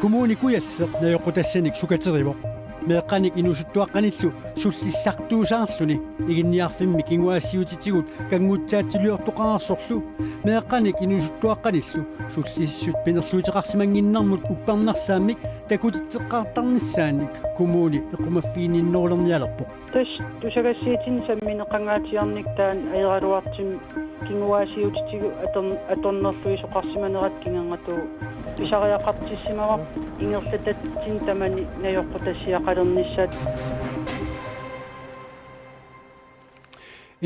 Kommuni kujasseq najoqutassaniq sukaterivo meeqqanik inusuttuaqqanillu sullissartuusaarluni iginniarfimmi kinguassiutitigut kanguutsaatiliortoqaarsorlu meeqqanik inusuttuaqqanillu sullissut pinerluutiqarsimanginnarmut upparnarsaamik takutitteqqaartarnissaannik kommuni equmaffiininnorulernialerpoq tusagassiitin sammineqangaatiarnik taan aeraluartim kinguaasiutitigu atornerluisoqarsimanerat kingangatuu isariaqartissimarar ingerlatatsin tamani najoqqutassiaqalernissat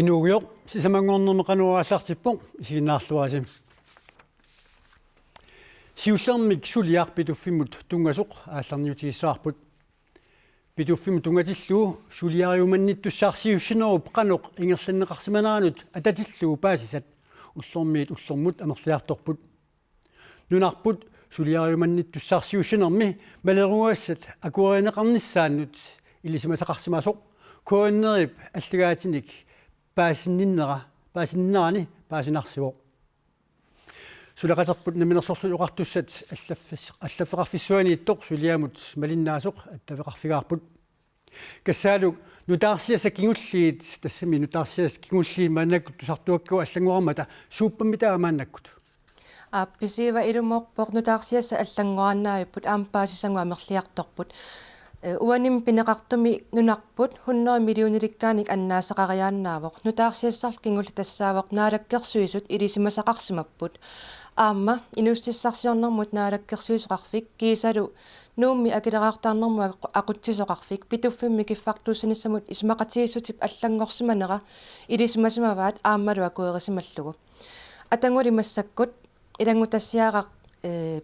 inuugioq sisamangornermeqanuaraasartippoq isiginnaarluasim siullermik suliarpituffimmut tungasoq aallarniutigissaarput pituffim tungatillu suliariumannittussaarsiussinеруп qanoq ingerlanneqarsimaneraanut atatillu paasisat ullormiit ullormut amerliartorput nunarput suliariumannittussaarsiussinерми малеруассат акуаринеқарнissaannut илисимасақарсимасоқ кооннерип аллагаатиник паасиннерани паасинарсивоқ сулақатерпут наминерсорлу уқартуссат аллаффеқарфиссуани иттоқ сулиамут малиннаасоқ аттавеқарфигаарпут кассаалук нутаарсиаса кигуллиит тассами нутаарсиаса кигуллии маанаккут тусартуакку аллангуармата сууппаммитаамааннаккут апписиива илумоорпоқ нутаарсиаса аллангуарнааиппут аампаасисангуа мерлиарторпут уаним пинеқартуми нунарпут 100 миллиониликкааник аннаасеқариааннаавоқ нутаарсиассарл кингулла тассаавоқ наалаккерсуисут илисимасақарсимаппут аама инустиссарсиорнэрмут наалаккерсуисоқарфик кисалу нуумми акилераартаарнэрмуа ақутсисоқарфик питуффимми киффартууссаниссамут исмақатииссутип аллангорсиманера илисимасимаваат ааммалу акуерисималлугу атангули массаккут илангутассиарақ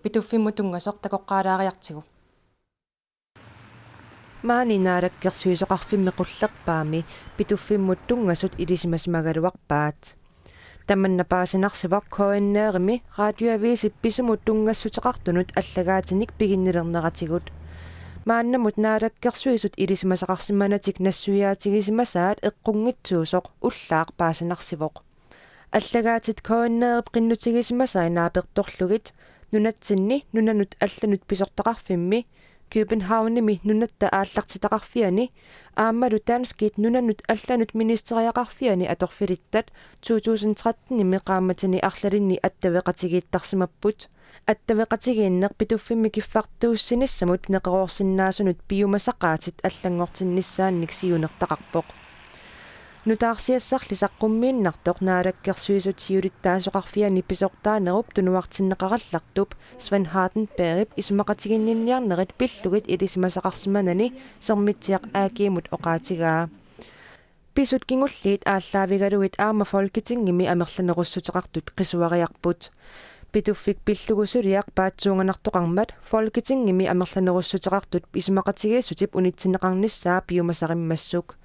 питуффимму тунгасоқ такоққаалаариартигу маани наалаккерсуисоқарфимми қуллерпаами питуффиммут тунгасут илисимасимагалуарпаат таманнапаасинарсивақ коиннеерми радиоависи писумут тунгассутеқартунут аллагаатиник пигиннилернератигут мааннамут наалаккерсуисут илисимасақарсиманатик нассуяатигисимасаат эққунгитсуусоқ уллаақ паасинарсивоқ аллагаатит коиннеерп қиннутигисимасаа нааперторлугит нунатсинни нунанут алланут писортақарфимми Københavnimi nunnatta ааллартитақарфиани ааммалу таанскит нунанут алланут министериақарфиани аторфилиттат 2013 меқааматини арлалинни аттавеқатигииттарсимаппут аттавеқатигииннер питуффимми киффартууссиниссамут неқероорсиннаасунут пиумасақаатит аллангортиннissaанник сиунертақарпоқ нутаарсиассарли саққуммииннартоқ наалаккерсуисут сиулиттаасоқарфиани писортаанеруп тунуартиннеқараллартуп Свен Хартенберг исмақатигиннинниарнерит пиллугит илисимасақарсиманани сормитсиақ аакиимут оқаатигаа писут кингуллиит ааллаавигалугит аама фолкитингими амерланеруссутеқартут қисуариарпут питуффик пиллугусулиақ паатсуунганартоқармат фолкитингими амерланеруссутеқартут исмақатигииссутип унитсинеқарниссаа пиумасариммассук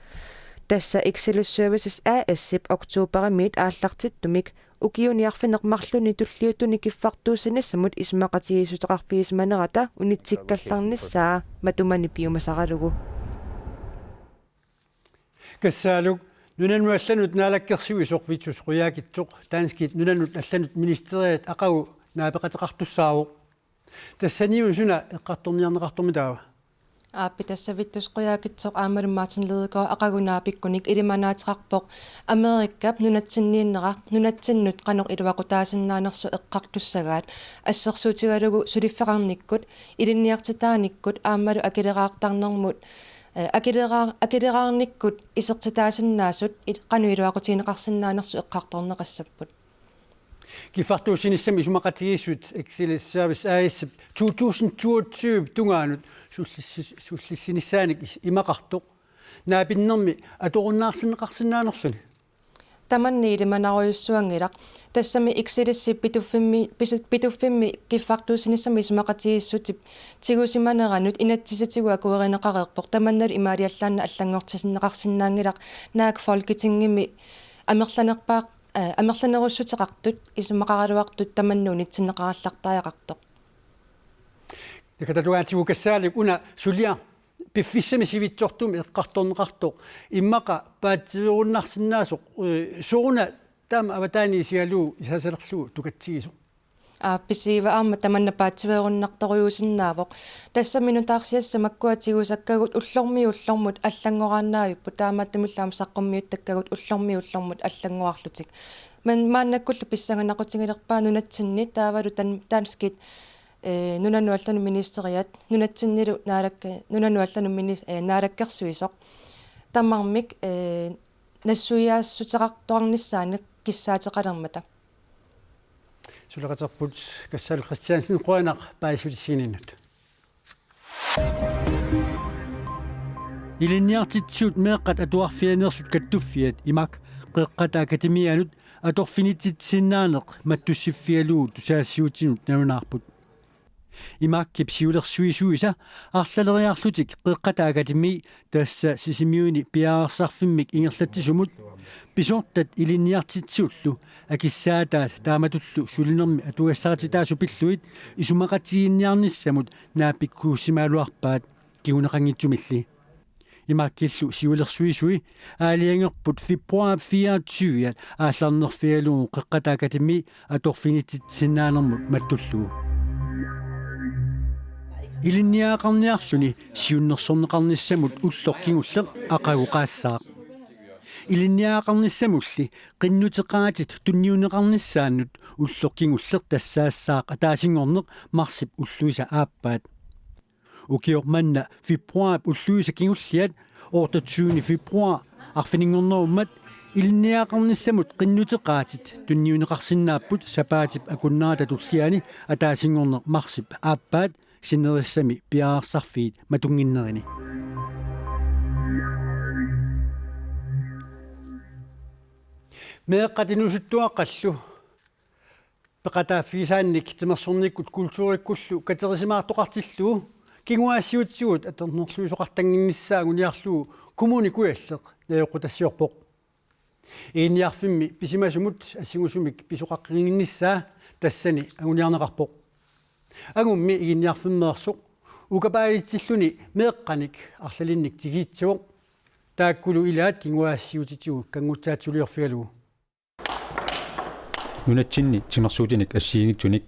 Tässä Excel Services AS-ip oktoberimiit aallartittumik ukiuniarfineqmarluni tulliutuni kiffartuusinissamut ismaqatigisutaqarpiismanerata unitsikkallarnissaa matumani piumasaralugu kassaaluk nunanu allanut naalakkersuisoq vitsus quyaakitsoq taanskit nunanut allanut ministeriat aqagu naapeqateqartussaavuq tassaniun suna eqqartorniarneqartormitaawa ааппи тассавиттусқуяакитсоқ аамалуммаатин ледекоо ақагунаапиккуник илиманаатерарпоқ америккап нунатсиннииннера нунатсиннут қанеқ илуақутаасиннаанерсу эққартуссагаат ассерсуутигалугу сулиффеқарниккут илинниартитааниккут аамалу акилераартарнэрмут акилераарниккут исертитаасиннаасут қану илуақутиинеқарсиннаанерсу эққарторнеқассаппут Kiffartuusinissami sumaqatigiissut Excel Service AS 2022 tungaanut sullissinissaanik imaqartoq naapinnermi atorunnaarsinneqarsinnaanerluni tamanni ilimanaruissuangilaq tassami Excelissi pituffimmi kiffartuusinissami sumaqatigiissutip tigusimaneranut inatsisatigu akuerineqareerpoq tamannal imaaliallaanna allangortisinneqarsinnaangilaq naak folketingimi amerlanerpaaq амерланеруссутеқартут исумақаралуартут таманнуунитсиннеқараллартариақартоқ такататугаатигу кассаалик уна сулиа пиффиссами сивитсортуми эққарторнеқартоқ иммақа паатсивиуруннарсинаасоқ сууна таама аватаани сигалуу исасалерлуу тукатсигисо писива аама таманна паатсивееруннарторюусиннаавоқ тассаминутаарсиасса маккуатигусаккагут уллормиуллормут аллангорааннаавиппу таамааттамиллаама саққуммиут таккагут уллормиуллормут аллангоарлутик мааннаккуллу писсаганақутингилерпаа нунатсинни таавалу таанскит нунануаллану министериат нунатсиннилу нунануаллану наалаккерсуисоқ таммармик нассуяассутеқарторнissaани киссаатеқалермата сулеқатерпут кассалу христиансин қуанақ паисулиссининнут илинниартитсуут меэққат атуарфианерсут каттуффиат имак қеққата академианут аторфинититсиннаанеқ маттуссиффиалуу тусаассиутинут нанунаарпут имаккип сиулерсуисуиса арлалериарлутик қеққата академи тасса сисимиуни пиаарсарфиммик ингерлатсисумут писортат илинниартитсууллу акиссаатаат тааматуллу сулинерми атугассаратитаасу пиллуит исумақатигинниарниссамут наапиккууссимаалуарпаат кигунеқангитсумилли имаккиллу сиулерсуисуи аалиангерпут фипруа 24 аалларнерфиалуу қеққата академи аторфинититсиннаанермут маттуллуу илинниаақарниарсуни сиуннерсорнеқарниссамут уллоркингуллеқ ақагуқаассаа илинниаақарниссамулли қиннутеқаатит тунниунеқарниссааннут уллоркингуллеқ тассаассаақ атаасингорнеқ марсип уллуиса ааппаат укиорманна фипруаап уллуиса кингуллиат ортатсууни фипруа арфинингорнеруммат илинниаақарниссамут қиннутеқаатит тунниунеқарсиннааппут сапаатип акуннаата туллиани атаасингорнеқ марсип ааппаат синнериссами пиаарсарфиит матунгиннерини меэққатинусуттуаққаллу пеқатааффигисаанник тимерсорниккут культууриккуллу катерисимаартоқартиллуу кингуаассиутсигут атернерлуисоқартангиннссаагуниарлуу коммуникуяллеқ наёққутассиорпоқ иинниарфимми писимасумут ассигусумик писоқаққингиннссаа тассани агуниарнеқарпоқ агумми игинниарфиммеерсоқ укапаитсиллуни меэққаник арлалинник тигиитсуоқ тааккулу илаат кингуаассиутитигу кангутсаатсулиорфигалуу нунатсинни тимерсуутиник ассиигитсуник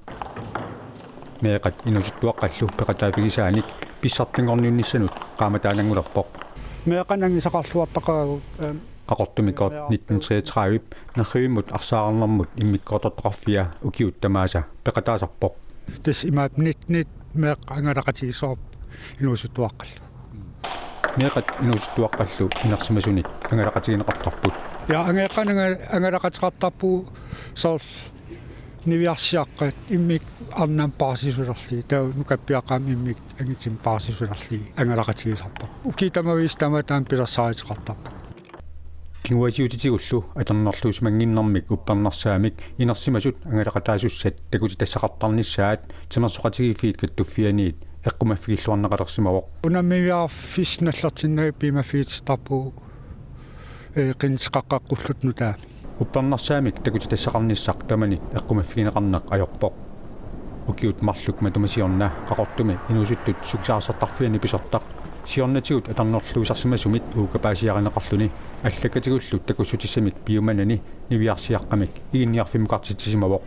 меэқат инусуттуаққаллу пеқатаафигисааник писсартингорниунниссанут qaamataanangulerpoq меэқанангисақарлуартақаагут qaqortumikort 1933 нерриуммут арсаарнэрмут иммиккортортоқарфиа укиут тамааса пеқатаасарпоq тас имаат нит меэқангалақатигисооп инусуттуаққаллу меэқат инусуттуаққаллу инерсимасуник ангалақатигинеқартарпут я ангалақатеқартарпу соор нивиарсиаққат иммик арнаам паасисулерли таа нукаппиақаам иммик ангитсим паасисулерли ангалақатигисарпа укитамавис таматаам пилерсааритеқартарпа кингуасиутитигуллу атернерлуус мангиннэрмик уппернарсаамик инерсимасут ангалақатаасуссат такути тассақартарниссаат тимерсоқатигифиит каттуффианиит эққумаффигиллуарнеқалерсимавоқ унаммивиарфисналлартиннаги пимафиитстарпу qinsiqaqqaqqullut nutaa уппернарсаамик такути тассақарниссақ тамани эққумаффигинеқарнеқ ajorpoq укиут марлук матумасиорнаа qaqortumi инусуттут суксаарсартарфиани писортақ сиорнатигут атернерлуисарсимасумит уукапаасиаринеқарлуни аллакатигуллут такуссутиссамик пиуманани нивиарсиаққамик игинниарфиммукартитсисимавоқ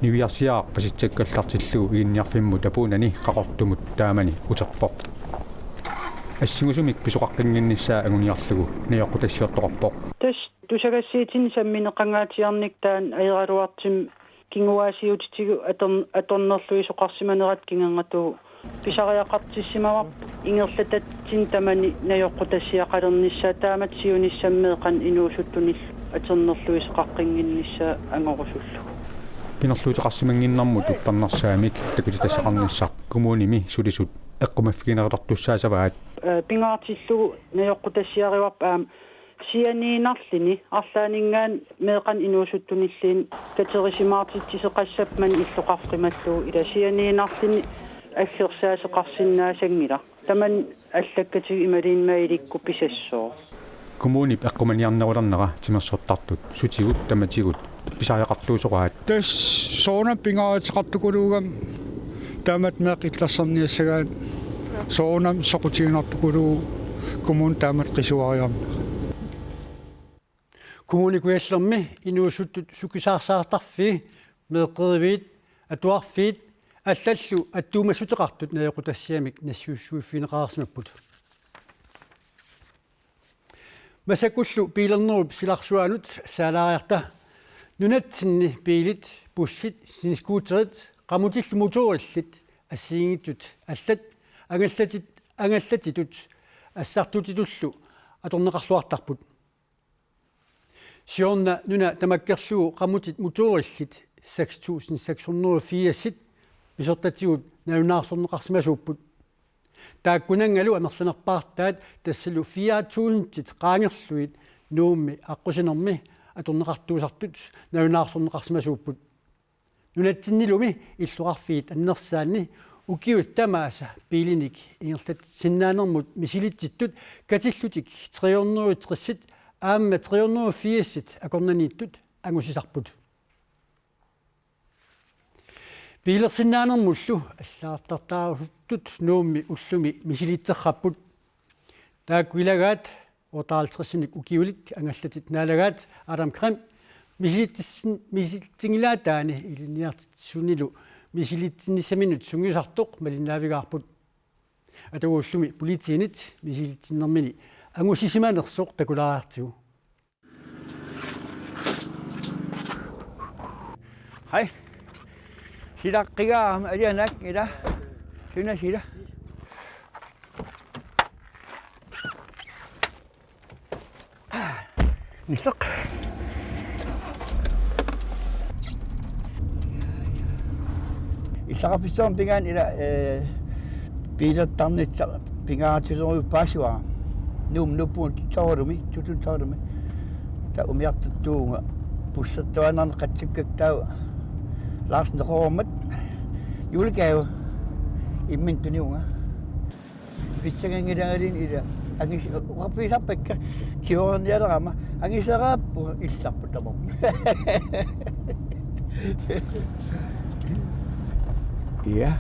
нивиарсиаа паситсаккаллартиллуу игинниарфимму тапуунани qaqortumut таамани утерпоқ ассигусумик писоқаққингиннссаа агуниарлугу наёққутассиортоқарпоқ тас тусагассиитин самминеқангаатиарник таан аералуартим кингуаасиутитигу аторнерлуисоқарсиманерат кингангату писариақартиссимавар ингерлататсин тамани наёққутассиақалернissaа таамат сиунissamмеэқан инуусуттунил атернерлуисоқаққингиннissaа ангорусуллу пинерлуутеқарсимангиннэрмут уппернарсаамик такути тассақарниссақ коммуними сулисут эққумаффигинеқартуссаасаваат пингаартиллугу наёққутассиариварпаам сианиинарлини арлаанингаан меэқан инуусуттуниллиин катерисимаартитсисеқассапман иллоқарқималлуу ила сианиинарлини аллерсаасеқарсиннаасангила таман аллаккатиг ималиинмаиликку писассоо коммунип эққуманиарнерулернера тимерсортартут сутигут таматигут писариақартуусоқаат тас соона пингаатеқартукулуугам таамат меэқ иллерсарниассагаан соонам соқутигинарпукулуу коммун таамат қисуариарна kommunikuersermi inuusuttut sukisaarsaatarfi meeqqerivit atuarfiit аллаллу аттуумассутеқартут наёқутассиамик нассуuссуиффинеқарсимаппут масакуллу пилернеруп силарсуанут саалаариарта нунатсинни пилит пуссит синискуутерит qamutillу моториллит ассиингиттут аллат ангаллатитут ассартутитуллу аторнеқарлуартарпут сиорна нуна тамаккерлугу qamutит моториллит 6680 писортатигут наунаарсорнеқарсимасууппут тааккунангалу амерланерпаартаат тассалу 4000 qaangерлуит нуумми аққусинерми аторнеқартуусартут наунаарсорнеқарсимасууппут нунатсиннилуми иллуқарфиит аннерсаанни укиут тамааса пилиник ингерлат синнаанермут мисилитситтут катиллутик 330 аамма 380 акорнанииттут ангусисарпут пилерсиннаанермуллу аллаартартаарутут нуумми уллуми мисилитсерраппут тааккуилагаат отаалтрессиник укиулит ангаллатит наалагаат адам крем мисилитсингилаатаани илиниартитсунилу мисилитсинниссаминут сунгисартоқ малиннаавигаарпут атагууллуми политиинит мисилитсиннэрмини ангусисиманерсоқ такулааартигу хай силаққигаам алианак ила сина сила нислақ иллақарписсуам пингаан ила пилаттарнитса пингаатилеру паасуа нум нуппуут таоруми тутун таоруми та умиартуттуунга пуссаттуанарне қатсиккактау Lars Nørremet julegave immen tunuunga pitsangan idangalin ida angis rappisapakka tiorn yaderama angisarappu issarputamam ja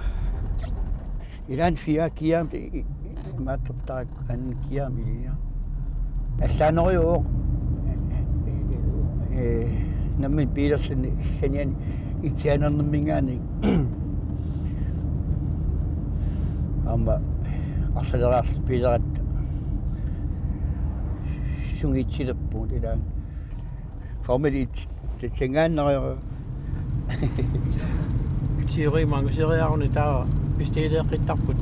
idan fia kiam matoptak an kiam ilia assanoyo nammen Petersen senien итсианернэрмингаани амма арсалераарс пилератта сунгитсилеппуут илаан формелит тетсингааннерио теори мангусериаарни таа пистелеэққиттарпут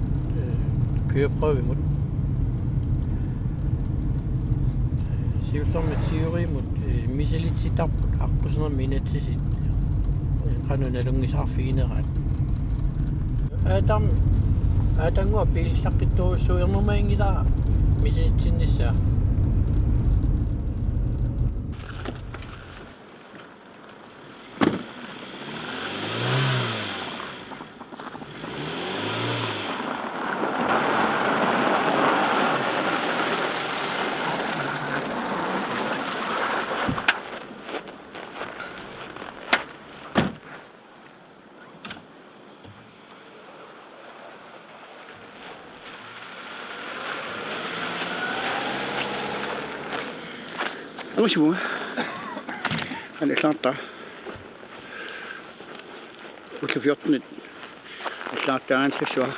køreprøvimut сиуллэрми теоримут мисилитситарпут аққуснерми инатсисит qanuналунгисаарфигинераат атангуа пилиллаққиттуруссуйернумаингилаа миситсиннissaa Anosi mua. Han klarta. Utle 14. Klarta ansesua.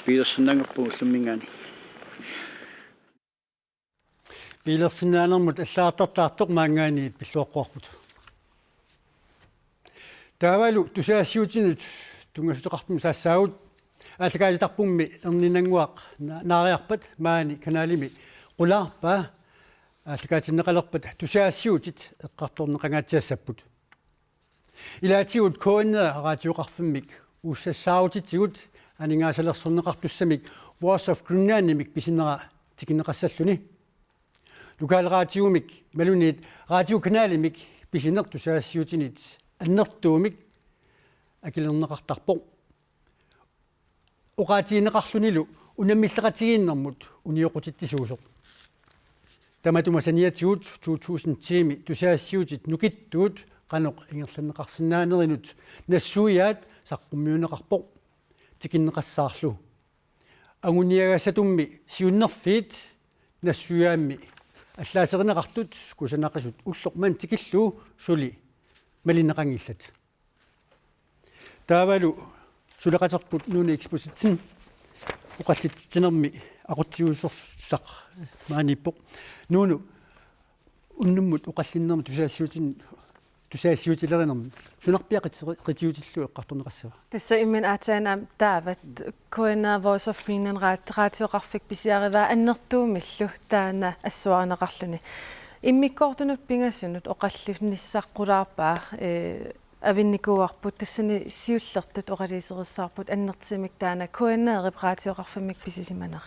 Petersen nangappuullummingaani. пилерсинааnermut аллаартартаартоқ маангаани пиллуаққуарпут таавалу тусаассиутинут тунгасутеқартум саассаагут ааллакаалитарпумми ернинангуақ наариарпат маани канаалими qulaarpa ааллакаатиннеқалерпат тусаассиутит эққарторнеқангаатсиассаппут илаатигут коонне радиоқарфиммик уссассаутитигут анингаасалерсорнеқартуссамик Voice of Greenlandimik писиннера тикиннеқассаллуни лукаалраатиумик малунит радиоканалимик писинер тусаассиутинит аннертуумик акилернеқартарпо оqaатиинеқарлунилу унаммиллеқатигииннэрмут униоқутиттисуусоқ таматумасаниатигут 2000-ми тусаассиутит нукиттуут каноқ ингерланнеқарсинаанеринут нассуиаат саққуммиунеқарпо тикиннеқассаарлу агуниагасатумми сиуннерфиит нассуяамми аллаасеринеқартут кусанаққисут уллорман тикиллуу сули малинеқангиллат таавалу сулеқатерпут нууни экспозитсин уқаллитсинерми ақутсиуссорсақ мааниппоқ нууну уннуммут уқаллиннерми тусаассиутилеринерми сунарпиақитсеқитиутиллу эққарторнеқассава тасса иммин аатаанаа таават коинавоосорфинен раатиоқарфик писиариваа аннертуумиллу таана ассуаринеқарлуни иммиккоортунут пингассунут оқаллифниссаққулаарпаа авинникуарпут тассани сиуллертут оқалисериссаарпут аннертимик таана коинаарип раатиоқарфамик писисиманера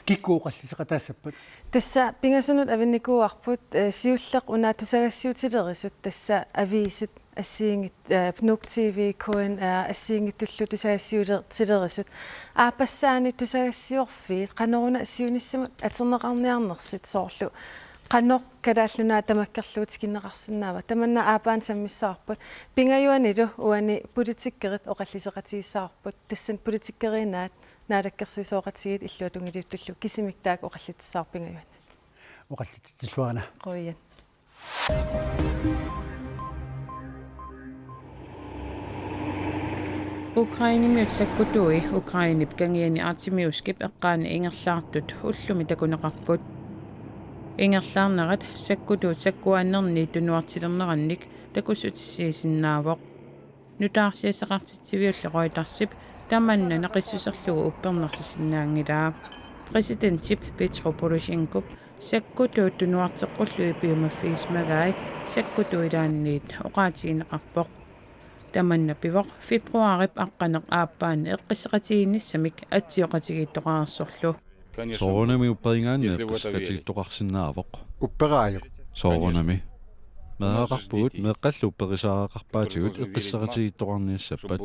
киккууқаллисеқатаассаппут тасса пингассунут авинникуарпут сиуллеқ унаа тусагассиутилерисут тасса авиисит ассиингит пнук тв коин ассиингиттуллу тусагассиутилерисут аапассаани тусагассиорфиит каноруна ассиуниссамут атернеқарниарнерсит соорлу qannoq kalaallunaa tamakkerluutikinneqarsinnaava tamanna aapaan sammissaarput pingayuanilu uani politikkerit oqalliseqatigissaarput tassan politikkeriinaat naalakkersuisooqatigit illuatungiliuttullu kisimiktaak oqallitissаар pingayuan oqallititsilluarana qoiyan Ukrainimiut sakkutui Ukrainip kangiani artimiuskip eqqaani ingerlaartut ullumi takuneqarput Ingerlaarnerat sakkutuut sakkuannerni tunuartilernerannik takussutissiisinnaavoq nutaarsiasaqartitsiviulleqoitarsip tamanna naqissuserlugu uppernersissinnaangilaa presidentip Petro Poroshenko sakkutuut tunuarteqqullu piumaffiismagaai sakkutuilaanniit oqaatigineqarpoq tamanna pivoq februarip aqqaneq aappaani eqqisseqatiginissamik atsioqatigiittoqaarsorlu Soorunami upparingaanni eqqisqatigiittoqarsinnaavoq upperaajoq soorunami meaqarpugut meeqqallu upperisaaqarpaatigut eqqisseqatigiittoqarniassappat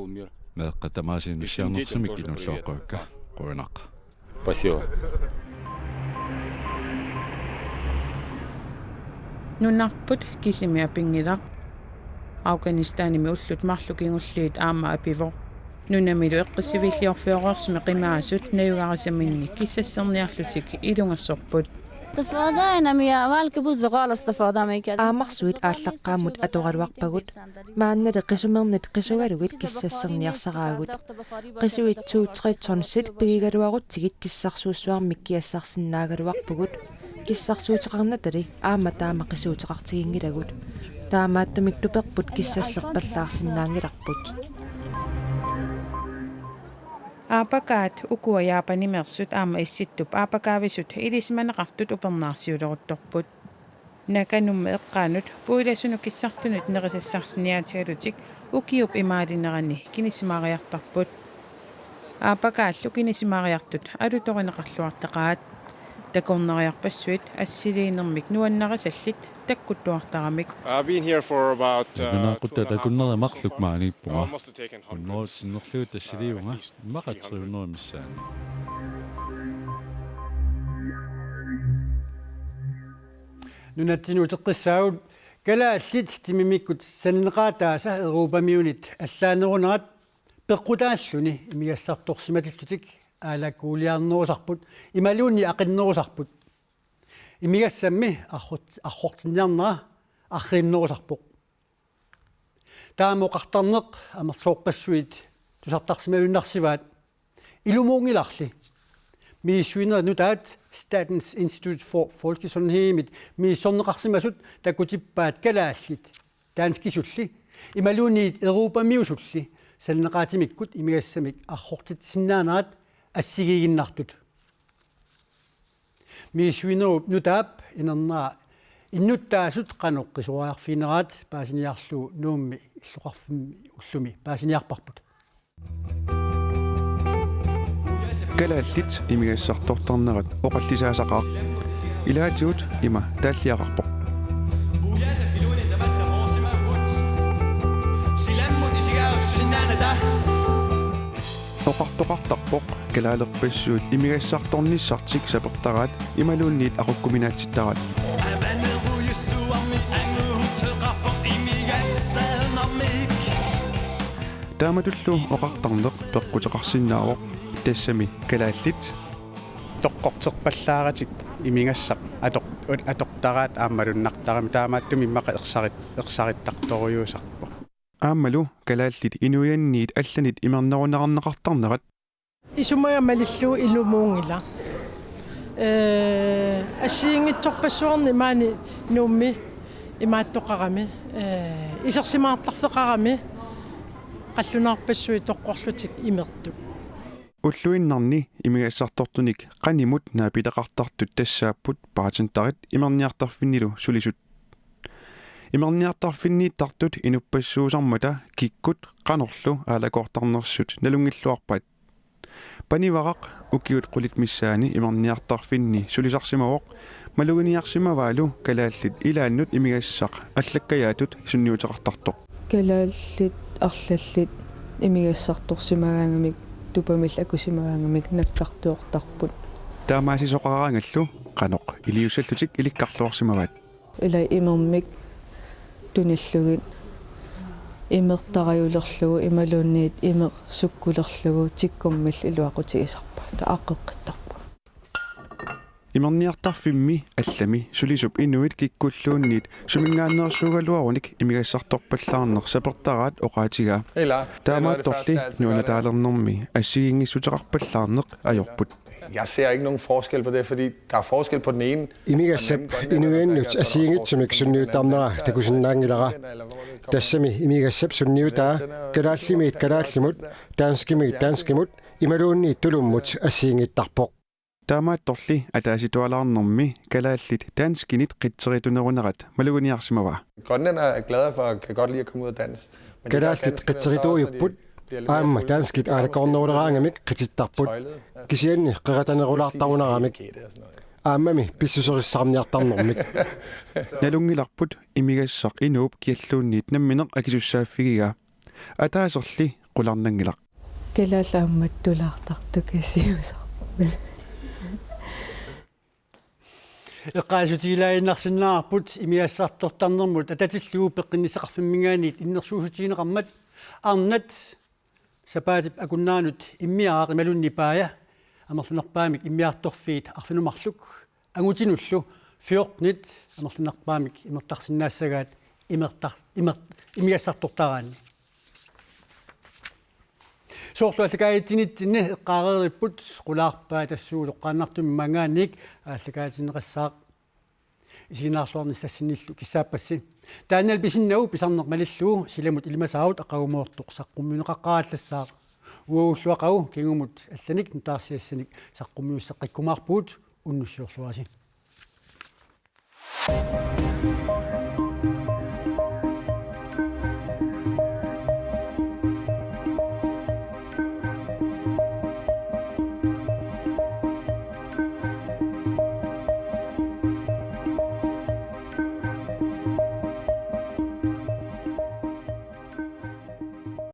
meeqqatamaasiinnissiarnersimik inulluaqquakka quinaq Спасибо. Nunarput kisimia pingilaq Afganistanimi ullut marlukingulliit aama apivoq nunamilu eqqisivilliorfiororsume qimaasut nayugarisaminni kissasserniarlutik ilungassorput аамарсуит ааллаққаамут атораluarpagut мааннали qisumernit qisugalugit kissasserniarsaraagut qisuitsuut 3 pigigaluarutsigit kissarsuussuarmik kiassarsinnaaгаluarpugut kissarsuutiqarnatali аама таама qisuutiqartigingilagut таамааттумик туперпут киссассерпаллаарсинаангиларпут аапакаат укуа яапанимерсут аама исситтуп аапакаависут илисманеқартут упернаарсиулерутторпут наканумма эққаанут пуиласуну киссартунут нерисассарсиниатигалутик укиуп имаалинерани кинисимаариартарпут аапакааллу кинисимаариартут алуторинеқарлуартақаат такорнериарпассуит ассилиинермик нуаннерисаллит таккуттуартарамик I've been here for about нунақутта такуннеримарлук мааниппуга уннерутсиннерлуут тассилиунга мақатриуннеримиссаани нунатсинуутеққиссаагут калааллит тимимиккут санинеқаатааса эрупамиунит аллаанерунерат пеққутаассуни имигассарторсиматиллутик аалакуулиарнерусарпут ималуунни ақиннерусарпут имигассамми архортинниарнера аррииннерусарпоқ таамоқартарнеқ амерсоорпассуит тусартарсимавиннарсиваат илумуунгиларли мииссуинерну таат Statens Institut for Folkesundhed мииссорнеқарсимасут такутиппаат калааллит таанскисулли ималуунниит эрупамиусулли саннеқаатимиккут имигассамик архортитсиннаанерат ассигигиннартут мииссуинеруп нутаап инернера иннуттаасут каноққисуариарфинераат паасиниарлу нуумми иллуқарфимми уллуми паасиниарпарпут калааллит имигассартортарнерат оқаллисаасақаа илаатигут има тааллиақарпоқ оқартоқартарпоқ калаалерпассуут имигассарторниссартик сапертараат ималуунниит ақуккуминаатситтараат тааматуллу оқартарнеқ пеққутеқарсиннаавоқ тассами калааллит тоққортеқпаллааратик имингассақ атоқтараат ааммалуннартарами таамааттуми иммақа ерсариттарторюусарпо ааммалу калааллит инуянниит алланит имернерунеқарнеқартарнерат исумая малиллу илумуунгила ассиингитсорпассуарни маани нуумми имааттоқарами исерсимаартартоқарами қаллунаарпассуи тоққорлутик имерту уллуиннарни имигассартортуник qaнимут наапилеқартартут тассааппут паатентарит имерниартарфиннилу сулисут имерниартарфиннииттартут инуппассуусармата киккут qanorlu аалакортарнерсут налунгиллуарпат паниварaq укиут qulит миссаани имерниартарфинни сулисарсимавоқ малугиниарсимаваалу калааллит илааннут имигассақ аллаккаяатут сунниутеқартартоқ калааллит арлаллит имигассарторсимагаангамик тупамил акусимагаангамик наккартуортарпут таамаасисоқараангаллу qaноқ илиуссаллутик иликкарлуарсимаваат илай имермик туниллугит имертараюлерлугу ималуунниит имер суккулерлугу тиккуммил илуақутигисарпа тааққеққиттарпу имерниартарфимми аллами сулисуп инуит киккуллуунниит сумингааннерсуугалуаруник имигассарторпаллаарнер сапертараат оqaатига таамаатторли нуанатаалернэрми ассигингиссутеқарпаллаарнеқ ajorput Jeg ser ikke nogen forskel på det, fordi der er forskel på den ene. Imigassap inuennut asiingitsumik sunniutarnera takusinnaangilera tassami imigassap sunniutaa kalaallimit kalaallimut taanskimut imaluunni tulummut asiingittarpoq таамаатторли атааситуалаарнэрми калааллит таанскинит қитсеритунерунерат малугуниарсимава Grønlændere er glade for kan godt lide at komme ud og danse. kalaallit qitserituujupпут аама таанскит аалакорнерулераангамик qitittarput кисианни qeqatanerulaartaruneramik аамами писсусерissarniartarnermik налунгиларпут имигассақ инууп киаллуунниит намминеқ акисуссааффигига атаасерли qulарнангилақ калаалаамматтулаартарту касиусар эққаасутилаиннарсиннаарпут имиассартортарнэрмут ататиллуу пеққиннисеқарфиммигаанит иннерсуусутиинеқармат арнат сапаатип акуннаанут иммиаақ ималуннипаая амерлунарпаамик иммиарторфиит арфинумарлук агутинуллу фиорнит амерлунарпаамик имертарсинаассагаат имиассартортараани соорлуаллакаатинитсинни эққаарериппут qulаарпаа тассуулоққааннартуми мангааник ааллакаатинеқассаақ исинаарслуарниссассиниллу киссааппасси тааннал писиннау писарнеқ малиллуу силамут илмасаавут ақагумоортоқ саққумминеқаққааллассаа уауллуақау кингумут алланик нутаарсиассаник саққуммиуссеққиккумаарпуут уннуссиорлуаси